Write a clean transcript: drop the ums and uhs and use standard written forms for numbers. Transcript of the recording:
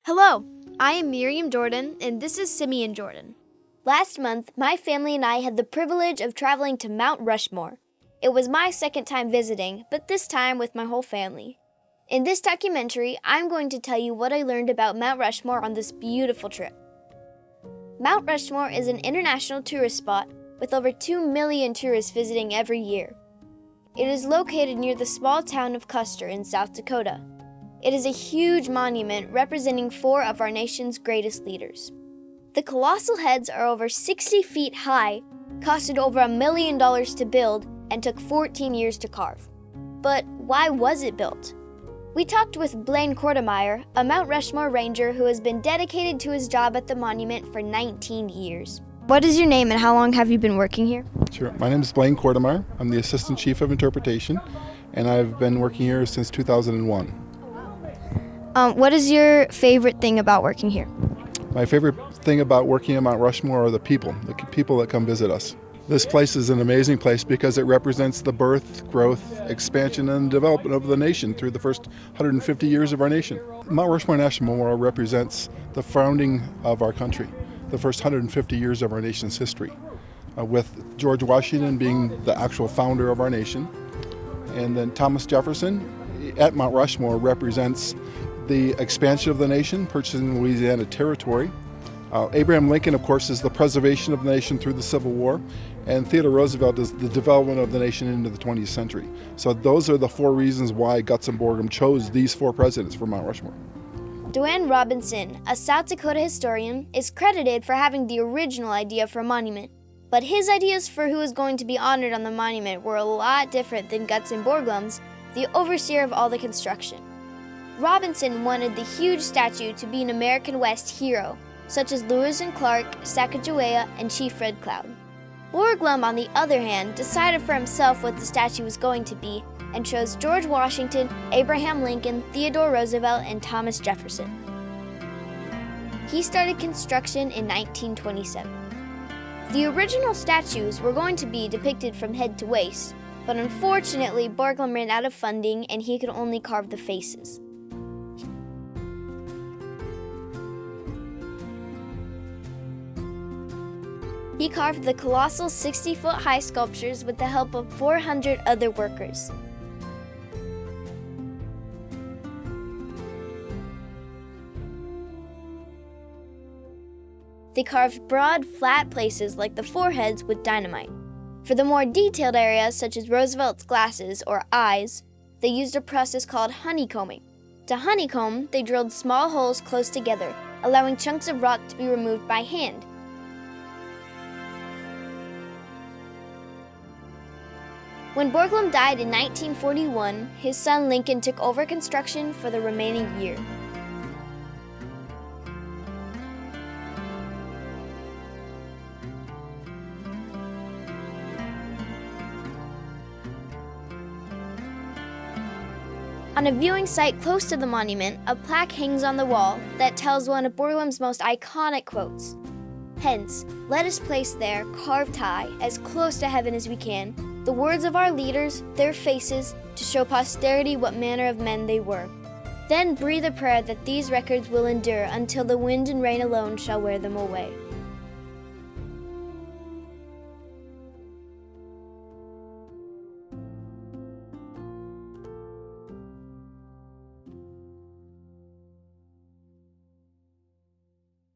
Hello, I am Miriam Jordan, and this is Simeon Jordan. Last month, my family and I had the privilege of traveling to Mount Rushmore. It was my second time visiting, but this time with my whole family. In this documentary, I'm going to tell you what I learned about Mount Rushmore on this beautiful trip. Mount Rushmore is an international tourist spot with over 2 million tourists visiting every year. It is located near the small town of Custer in South Dakota. It is a huge monument representing 4 of our nation's greatest leaders. The colossal heads are over 60 feet high, costed over $1 million to build, and took 14 years to carve. But why was it built? We talked with Blaine Kortemeyer, a Mount Rushmore ranger who has been dedicated to his job at the monument for 19 years. What is your name and how long have you been working here? Sure. My name is Blaine Kortemeyer. I'm the Assistant Chief of Interpretation, and I've been working here since 2001. What is your favorite thing about working here? My favorite thing about working at Mount Rushmore are the people that come visit us. This place is an amazing place because it represents the birth, growth, expansion, and development of the nation through the first 150 years of our nation. Mount Rushmore National Memorial represents the founding of our country, the first 150 years of our nation's history, with George Washington being the actual founder of our nation. And then Thomas Jefferson at Mount Rushmore represents the expansion of the nation, purchasing Louisiana Territory. Abraham Lincoln, of course, is the preservation of the nation through the Civil War, and Theodore Roosevelt is the development of the nation into the 20th century. So those are the 4 reasons why Guts and Borglum chose these 4 presidents for Mount Rushmore. Duane Robinson, a South Dakota historian, is credited for having the original idea for a monument, but his ideas for who is going to be honored on the monument were a lot different than Guts and Borglum's, the overseer of all the construction. Robinson wanted the huge statue to be an American West hero, such as Lewis and Clark, Sacagawea, and Chief Red Cloud. Borglum, on the other hand, decided for himself what the statue was going to be and chose George Washington, Abraham Lincoln, Theodore Roosevelt, and Thomas Jefferson. He started construction in 1927. The original statues were going to be depicted from head to waist, but unfortunately, Borglum ran out of funding and he could only carve the faces. He carved the colossal 60-foot-high sculptures with the help of 400 other workers. They carved broad, flat places like the foreheads with dynamite. For the more detailed areas, such as Roosevelt's glasses or eyes, they used a process called honeycombing. To honeycomb, they drilled small holes close together, allowing chunks of rock to be removed by hand. When Borglum died in 1941, his son Lincoln took over construction for the remaining year. On a viewing site close to the monument, a plaque hangs on the wall that tells one of Borglum's most iconic quotes. Hence, let us place there, carved high, as close to heaven as we can, the words of our leaders, their faces, to show posterity what manner of men they were. Then breathe a prayer that these records will endure until the wind and rain alone shall wear them away.